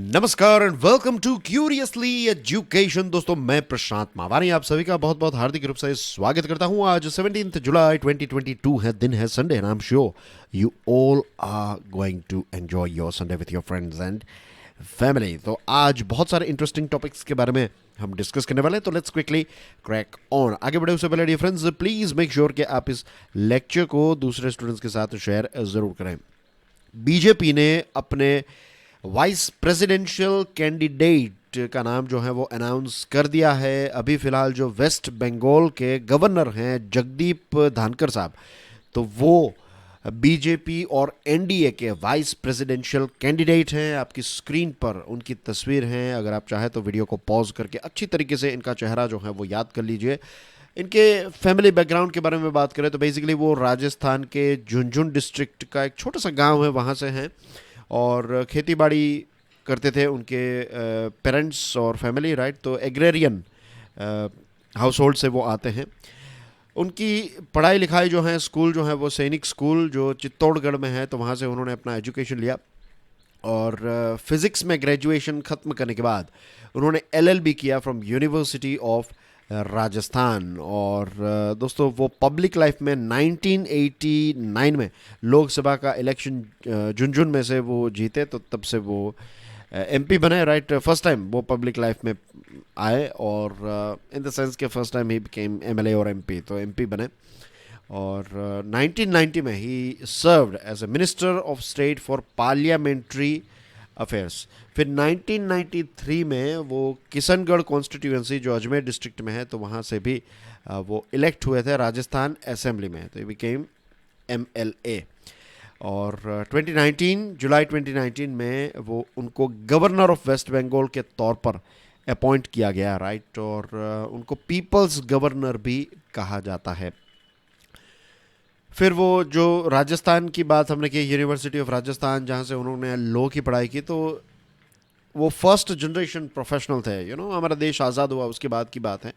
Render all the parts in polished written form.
नमस्कार and welcome to curiously education. दोस्तों, मैं प्रशांत मावानी आप सभी का बहुत बहुत हार्दिक रूप से स्वागत करता हूं। आज 17 जुलाई 2022 है, दिन है Sunday, and I am sure you all are going to enjoy your Sunday with your friends and family. तो आज बहुत सारे इंटरेस्टिंग टॉपिक्स के बारे में हम डिस्कस करने वाले हैं, तो लेट्स क्विकली क्रैक ऑन। आगे बढ़े उससे पहले dear friends, please make sure कि आप इस लेक्चर को दूसरे स्टूडेंट्स के साथ शेयर जरूर करें। बीजेपी ने अपने वाइस प्रेसिडेंशियल कैंडिडेट का नाम जो है वो अनाउंस कर दिया है। अभी फिलहाल जो वेस्ट बंगाल के गवर्नर हैं जगदीप धानकर साहब, तो वो बीजेपी और एनडीए के वाइस प्रेसिडेंशियल कैंडिडेट हैं। आपकी स्क्रीन पर उनकी तस्वीर है, अगर आप चाहें तो वीडियो को पॉज करके अच्छी तरीके से इनका चेहरा जो है वो याद कर लीजिए। इनके फैमिली बैकग्राउंड के बारे में बात करें तो बेसिकली वो राजस्थान के झुंझुनू डिस्ट्रिक्ट का एक छोटा सा गांव है, वहाँ से हैं और खेती बाड़ी करते थे उनके पेरेंट्स और फैमिली, राइट। तो एग्रेरियन हाउस होल्ड से वो आते हैं। उनकी पढ़ाई लिखाई जो है, स्कूल जो है वो सैनिक स्कूल जो चित्तौड़गढ़ में है, तो वहाँ से उन्होंने अपना एजुकेशन लिया और फिज़िक्स में ग्रेजुएशन ख़त्म करने के बाद उन्होंने एलएलबी किया फ्रॉम यूनिवर्सिटी ऑफ राजस्थान। और दोस्तों, वो पब्लिक लाइफ में 1989 में लोकसभा का इलेक्शन झुंझुनू में से वो जीते, तो तब से वो एमपी बने, राइट। फर्स्ट टाइम वो पब्लिक लाइफ में आए और इन द सेंस के फर्स्ट टाइम ही बिकेम एमएलए और एमपी, तो एमपी बने। और 1990 में ही served as a minister of state for parliamentary affairs. फिर 1993 में वो किशनगढ़ कॉन्स्टिट्यूएंसी जो अजमेर डिस्ट्रिक्ट में है, तो वहाँ से भी वो इलेक्ट हुए थे राजस्थान असेंबली में, तो ये बिकेम एमएलए। और 2019 जुलाई 2019 में वो उनको गवर्नर ऑफ वेस्ट बंगाल के तौर पर अपॉइंट किया गया, राइट। और उनको पीपल्स गवर्नर भी कहा जाता है। फिर वो जो राजस्थान की बात हमने की, यूनिवर्सिटी ऑफ राजस्थान जहाँ से उन्होंने लॉ की पढ़ाई की, तो वो फर्स्ट जनरेशन प्रोफेशनल थे। हमारा देश आज़ाद हुआ उसके बाद की बात है।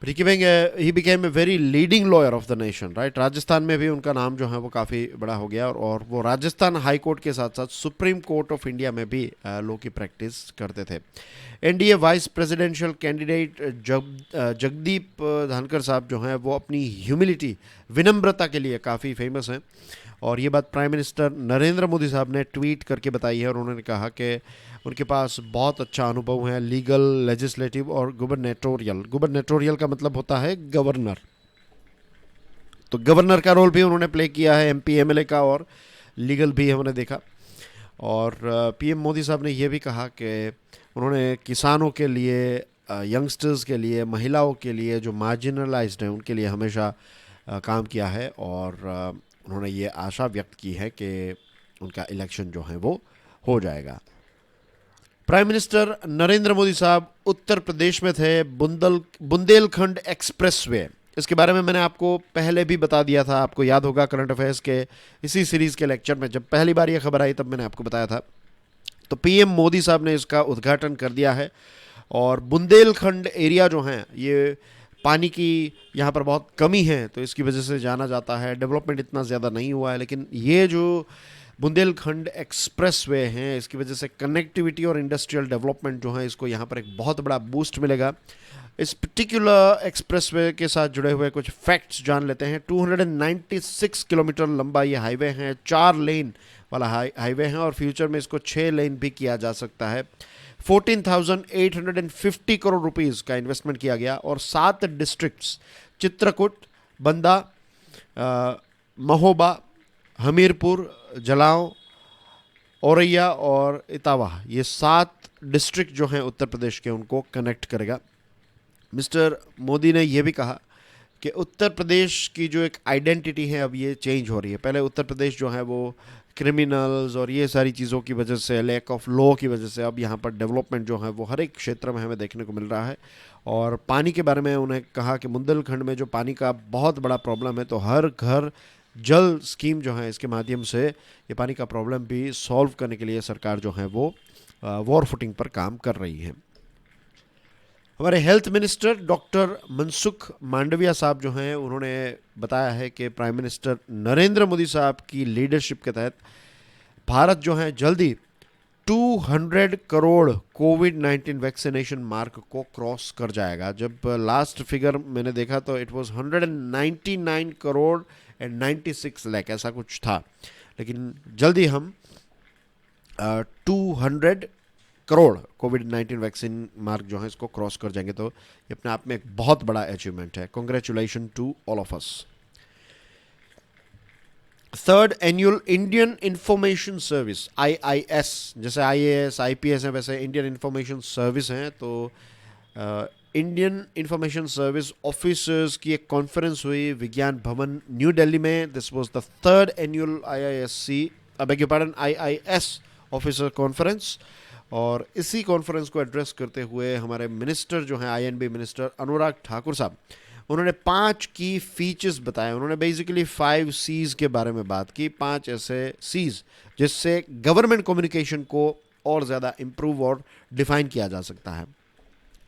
He became a very leading lawyer of the nation, right. Rajasthan में भी उनका नाम जो है वो काफ़ी बड़ा हो गया और वो राजस्थान हाई कोर्ट के साथ साथ सुप्रीम कोर्ट ऑफ इंडिया में भी लॉ की प्रैक्टिस करते थे। NDA vice presidential candidate Jagdeep Dhankhar साहब जो हैं वो अपनी ह्यूमिलिटी, विनम्रता के लिए काफ़ी फेमस हैं। और ये बात प्राइम मिनिस्टर नरेंद्र मोदी साहब ने ट्वीट करके बताई है और उन्होंने कहा कि उनके पास बहुत अच्छा अनुभव है लीगल, लेजिस्लेटिव और गुबरनेटोरियल। गुबरनेटोरियल का मतलब होता है गवर्नर, तो गवर्नर का रोल भी उन्होंने प्ले किया है, एमपी एमएलए का, और लीगल भी हमने देखा। और पीएम मोदी साहब ने यह भी कहा कि उन्होंने किसानों के लिए, यंगस्टर्स के लिए, महिलाओं के लिए जो मार्जिनलाइज्ड हैं उनके लिए हमेशा काम किया है। और उन्होंने ये आशा व्यक्त की है कि उनका इलेक्शन जो है वो हो जाएगा। प्राइम मिनिस्टर नरेंद्र मोदी साहब उत्तर प्रदेश में थे बुंदेलखंड एक्सप्रेसवे। इसके बारे में मैंने आपको पहले भी बता दिया था, आपको याद होगा करंट अफेयर्स के इसी सीरीज़ के लेक्चर में जब पहली बार ये खबर आई तब मैंने आपको बताया था। तो पीएम मोदी साहब ने इसका उद्घाटन कर दिया है। और बुंदेलखंड एरिया जो हैं, ये पानी की यहाँ पर बहुत कमी है, तो इसकी वजह से जाना जाता है। डेवलपमेंट इतना ज़्यादा नहीं हुआ है, लेकिन ये जो बुंदेलखंड एक्सप्रेसवे हैं, इसकी वजह से कनेक्टिविटी और इंडस्ट्रियल डेवलपमेंट जो है, इसको यहाँ पर एक बहुत बड़ा बूस्ट मिलेगा। इस पर्टिकुलर एक्सप्रेसवे के साथ जुड़े हुए कुछ फैक्ट्स जान लेते हैं। 296 किलोमीटर लंबा ये हाईवे है, 4 लेन वाला हाईवे है और फ्यूचर में इसको 6 लेन भी किया जा सकता है। 14,850 करोड़ रुपीस का इन्वेस्टमेंट किया गया और 7 डिस्ट्रिक्ट्स, चित्रकूट, बंदा, महोबा, हमीरपुर, जलाओं, औरैया और इटावा, ये 7 डिस्ट्रिक्ट जो हैं उत्तर प्रदेश के, उनको कनेक्ट करेगा। मिस्टर मोदी ने यह भी कहा कि उत्तर प्रदेश की जो एक आइडेंटिटी है अब ये चेंज हो रही है। पहले उत्तर प्रदेश जो है वो क्रिमिनल्स और ये सारी चीज़ों की वजह से, लैक ऑफ लॉ की वजह से, अब यहाँ पर डेवलपमेंट जो है वो हर एक क्षेत्र में हमें देखने को मिल रहा है। और पानी के बारे में उन्हें कहा कि बुंदेलखंड में जो पानी का बहुत बड़ा प्रॉब्लम है, तो हर घर जल स्कीम जो है, इसके माध्यम से ये पानी का प्रॉब्लम भी सॉल्व करने के लिए सरकार जो है वो वॉर फुटिंग पर काम कर रही है। हमारे health minister doctor Mansukh Mandaviya साहब जो हैं, उन्होंने बताया है कि प्राइम मिनिस्टर नरेंद्र मोदी साहब की लीडरशिप के तहत भारत जो है जल्दी 200 करोड़ कोविड 19 वैक्सीनेशन मार्क को क्रॉस कर जाएगा। जब लास्ट फिगर मैंने देखा तो it was 199 crore and 96 lakh ऐसा कुछ था, लेकिन जल्दी हम 200 करोड़ कोविड 19 वैक्सीन मार्क जो है इसको क्रॉस कर जाएंगे, तो ये अपने आप में एक बहुत बड़ा अचीवमेंट है। Congratulation to all of us. Third annual Indian information service IIS, जैसे IAS IPS है वैसे इंडियन इंफॉर्मेशन सर्विस हैं, तो इंडियन इंफॉर्मेशन सर्विस ऑफिसर्स की एक कॉन्फ्रेंस हुई विज्ञान भवन न्यू दिल्ली में। This was the third annual IIS officer conference, और इसी कॉन्फ्रेंस को एड्रेस करते हुए हमारे मिनिस्टर जो हैं INB मिनिस्टर अनुराग ठाकुर साहब, उन्होंने 5 की फीचर्स बताए। उन्होंने बेसिकली 5 C's के बारे में बात की, 5 ऐसे C's जिससे गवर्नमेंट कम्युनिकेशन को और ज़्यादा इम्प्रूव और डिफाइन किया जा सकता है।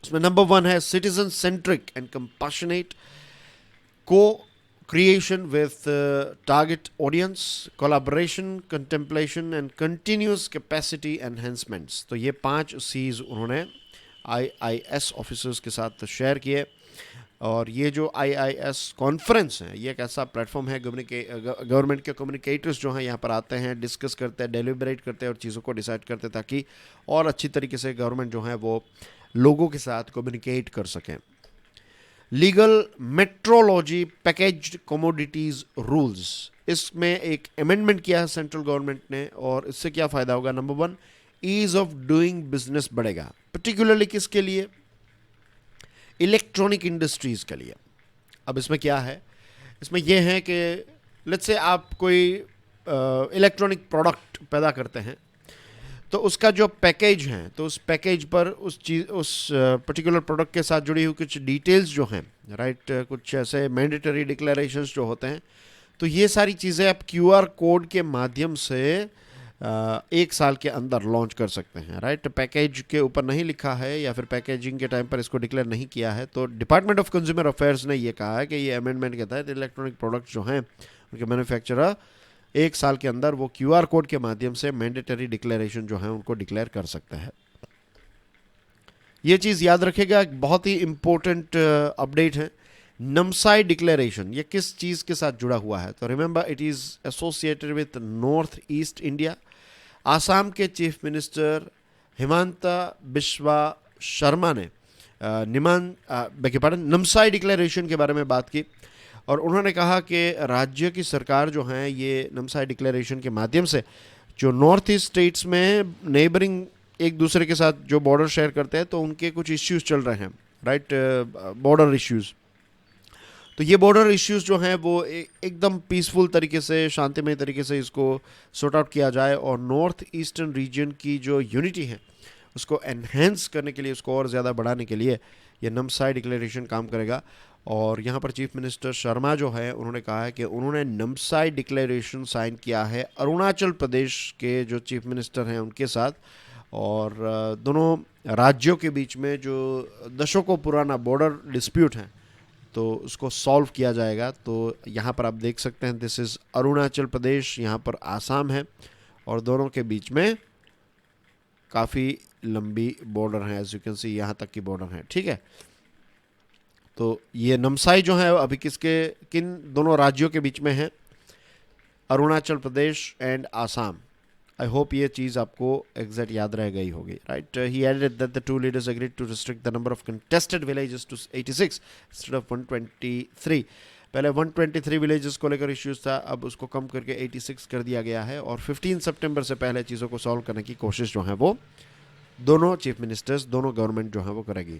उसमें नंबर 1 है सिटीजन सेंट्रिक एंड कंपैशनेट को creation with target audience, collaboration, contemplation and continuous capacity enhancements। तो ये 5 C's उन्होंने IIS ऑफिसर्स के साथ शेयर किए। और ये जो IIS कॉन्फ्रेंस है ये एक ऐसा प्लेटफॉर्म है, गवर्नमेंट के कम्युनिकेटर्स जो हैं यहाँ पर आते हैं, डिस्कस करते हैं, डेलिब्रेट करते हैं और चीज़ों को डिसाइड करते हैं ताकि और अच्छी तरीके से गवर्नमेंट जो है वो लोगों के साथ कम्युनिकेट कर सकें। Legal metrology packaged commodities rules, इसमें एक अमेंडमेंट किया है सेंट्रल गवर्नमेंट ने, और इससे क्या फ़ायदा होगा? Number 1, ease of doing business बढ़ेगा, पर्टिकुलरली किसके लिए? इलेक्ट्रॉनिक इंडस्ट्रीज के लिए। अब इसमें क्या है? इसमें यह है कि लेट्स से आप कोई इलेक्ट्रॉनिक प्रोडक्ट पैदा करते हैं, तो उसका जो पैकेज है तो उस पैकेज पर उस पर्टिकुलर प्रोडक्ट के साथ जुड़ी हुई कुछ डिटेल्स जो हैं, राइट, कुछ ऐसे मैंडेटरी डिक्लेरेशंस जो होते हैं, तो ये सारी चीज़ें आप QR कोड के माध्यम से 1 साल के अंदर लॉन्च कर सकते हैं, राइट। पैकेज के ऊपर नहीं लिखा है या फिर पैकेजिंग के टाइम पर इसको डिक्लेयर नहीं किया है, तो डिपार्टमेंट ऑफ कंज्यूमर अफेयर्स ने ये कहा है कि ये अमेंडमेंट के तहत इलेक्ट्रॉनिक प्रोडक्ट्स जो हैं उनके मैन्युफैक्चरर 1 साल के अंदर वो QR कोड के माध्यम से मैंडेटरी डिक्लेरेशन जो है उनको डिक्लेयर कर सकता है। ये चीज़ याद रखिएगा, एक बहुत ही इंपॉर्टेंट अपडेट है। नमसाई डिक्लेरेशन ये किस चीज़ के साथ जुड़ा हुआ है? तो remember it is associated with north east India. Assam के चीफ मिनिस्टर हिमंता बिस्वा शर्मा ने नमसाई डिक्लेरेशन के बारे में बात की, और उन्होंने कहा कि राज्य की सरकार जो है ये नमसाई डिक्लेरेशन के माध्यम से जो नॉर्थ ईस्ट स्टेट्स में नेबरिंग एक दूसरे के साथ जो बॉर्डर शेयर करते हैं तो उनके कुछ इश्यूज चल रहे हैं, राइट, बॉर्डर इश्यूज। तो ये बॉर्डर इश्यूज जो हैं वो एकदम पीसफुल तरीके से, शांतिमय तरीके से इसको सॉर्ट आउट किया जाए, और नॉर्थ ईस्टर्न रीजन की जो यूनिटी है उसको एनहेंस करने के लिए, उसको और ज़्यादा बढ़ाने के लिए ये नमसाई डिक्लेरेशन काम करेगा। और यहाँ पर चीफ मिनिस्टर शर्मा जो है उन्होंने कहा है कि उन्होंने नमसाई डिक्लेरेशन साइन किया है अरुणाचल प्रदेश के जो चीफ मिनिस्टर हैं उनके साथ, और दोनों राज्यों के बीच में जो दशकों पुराना बॉर्डर डिस्प्यूट है तो उसको सॉल्व किया जाएगा। तो यहाँ पर आप देख सकते हैं दिस इज़ अरुणाचल प्रदेश, यहाँ पर आसाम है, और दोनों के बीच में काफ़ी लंबी बॉर्डर है, एज यू कैन सी यहाँ तक की बॉर्डर है, ठीक है। तो ये नमसाई जो है अभी किन दोनों राज्यों के बीच में है? Arunachal Pradesh and Assam. I hope ये चीज़ आपको एग्जैक्ट याद रह गई होगी, right. He added that the two leaders agreed to restrict the number of contested villages to 86 instead of 123। पहले 123 विलेजेस को लेकर इश्यूज था, अब उसको कम करके 86 कर दिया गया है, और 15 सितंबर से पहले चीज़ों को सॉल्व करने की कोशिश जो है वो दोनों चीफ मिनिस्टर्स, दोनों गवर्नमेंट जो है वो करेगी।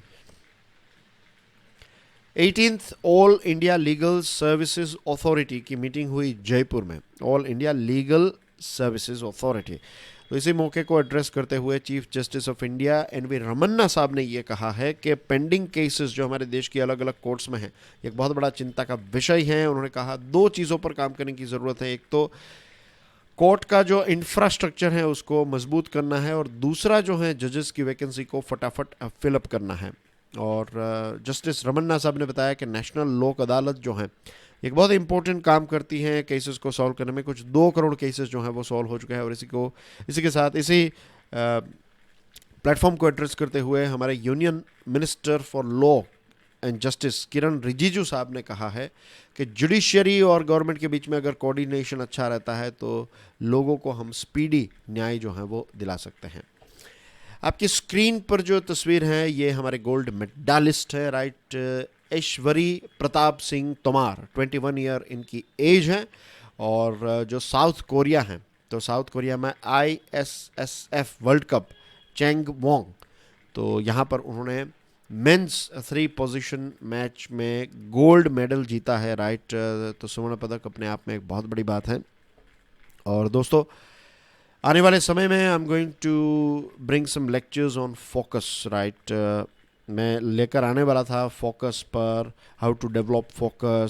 18th all India legal services authority की मीटिंग हुई जयपुर में, all India legal services authority. तो इसी मौके को एड्रेस करते हुए chief justice of India NV Ramana साहब ने ये कहा है कि पेंडिंग केसेस जो हमारे देश की अलग अलग कोर्ट्स में हैं एक बहुत बड़ा चिंता का विषय है। उन्होंने कहा 2 चीज़ों पर काम करने की ज़रूरत है, एक तो कोर्ट का जो इंफ्रास्ट्रक्चर है उसको मजबूत करना है, और दूसरा जो है जजेस की वैकेंसी को फटाफट फिलअप करना है। और जस्टिस रमन्ना साहब ने बताया कि नेशनल लोक अदालत जो है एक बहुत इंपॉर्टेंट काम करती हैं केसेस को सॉल्व करने में। कुछ 2 करोड़ केसेस जो हैं वो सॉल्व हो चुके हैं, और इसी के साथ इसी प्लेटफॉर्म को एड्रेस करते हुए हमारे union minister for law and justice Kiran Rijiju sahab ने कहा है कि जुडिशरी और गवर्नमेंट के बीच में अगर कोऑर्डिनेशन अच्छा रहता है तो लोगों को हम स्पीडी न्याय जो है वो दिला सकते हैं। आपकी स्क्रीन पर जो तस्वीर है ये हमारे गोल्ड मेडलिस्ट है, राइट, ऐश्वरी प्रताप सिंह तोमार, 21 ईयर इनकी एज है और जो साउथ कोरिया हैं, तो साउथ कोरिया में ISSF world cup Changwon, तो यहाँ पर उन्होंने मेंस 3 पोजीशन मैच में गोल्ड मेडल जीता है, राइट। तो स्वर्ण पदक अपने आप में एक बहुत बड़ी बात है। और दोस्तों आने वाले समय में I am going to bring some lectures on focus, right. मैं लेकर आने वाला था फोकस पर, हाउ टू डेवलप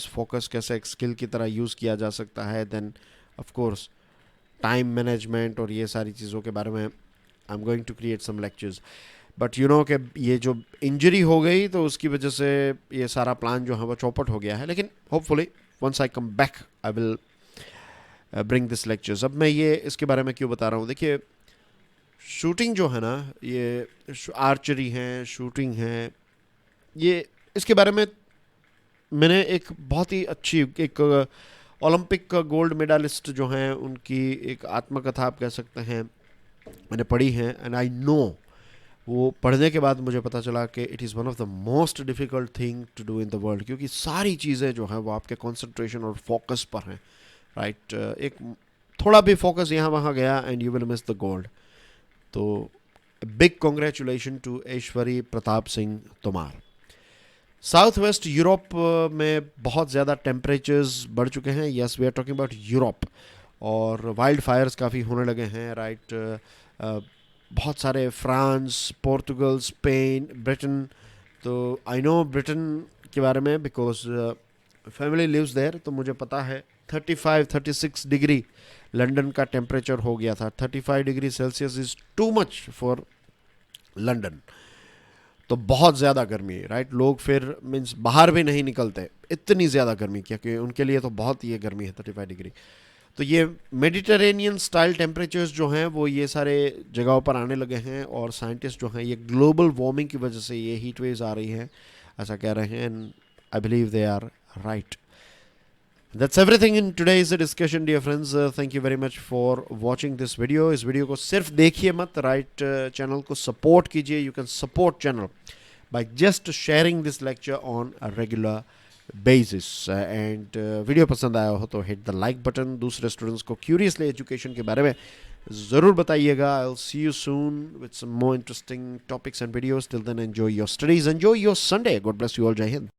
फोकस कैसे एक स्किल की तरह यूज़ किया जा सकता है, then of course time management और ये सारी चीज़ों के बारे में I am going to create some lectures. But you know कि ये जो इंजरी हो गई तो उसकी वजह से ये सारा प्लान जो है वो चौपट हो गया है, लेकिन hopefully once I come back I will bring this lectures. अब मैं ये इसके बारे में क्यों बता रहा हूँ, देखिए शूटिंग जो है ना, ये आर्चरी है, शूटिंग है, ये इसके बारे में मैंने एक बहुत ही अच्छी एक ओलंपिक गोल्ड मेडलिस्ट जो हैं उनकी एक आत्मकथा आप कह सकते हैं मैंने पढ़ी है, एंड आई नो, वो पढ़ने के बाद मुझे पता चला कि it is one of the most difficult thing to do in the world, क्योंकि सारी चीज़ें जो हैं वो आपके कंसंट्रेशन और फोकस पर हैं, राइट। एक थोड़ा भी फोकस यहाँ वहाँ गया and you will miss the gold. तो big congratulation to Aishwary Pratap Singh Tomar. South waste Europe में बहुत ज़्यादा टेम्परेचर्स बढ़ चुके हैं, yes we are talking about Europe, और वाइल्ड फायर्स काफ़ी होने लगे हैं, राइट। बहुत सारे फ्रांस, पोर्तुगल, स्पेन, ब्रिटेन, तो आई नो ब्रिटेन के बारे में बिकॉज फैमिली लिव्स देयर, तो मुझे पता है 35-36 डिग्री लंदन का टेम्परेचर हो गया था। 35 degree Celsius is too much for London, तो बहुत ज़्यादा गर्मी है, राइट। लोग फिर मीन्स बाहर भी नहीं निकलते, इतनी ज़्यादा गर्मी, क्योंकि उनके लिए तो बहुत ये गर्मी है 35 डिग्री। तो ये मेडिटेरेनियन स्टाइल टेम्परेचर्स जो हैं वो ये सारे जगहों पर आने लगे हैं, और साइंटिस्ट जो हैं ये ग्लोबल वार्मिंग की वजह से ये हीट वेव्स आ रही हैं ऐसा कह रहे हैं, and I believe they are right. That's everything in today's discussion dear friends, thank you very much for watching this video. इस वीडियो को सिर्फ देखिए मत, राइट, चैनल को सपोर्ट कीजिए। You can support channel by just sharing this lecture on a regular basis, and video पसंद आया हो तो हिट द लाइक बटन। दूसरे स्टूडेंट्स को क्यूरियसली एजुकेशन के बारे में ज़रूर बताइएगा। I will see you soon with some more interesting topics and videos. Till then enjoy your studies, enjoy your Sunday. God bless you all. जय हिंद।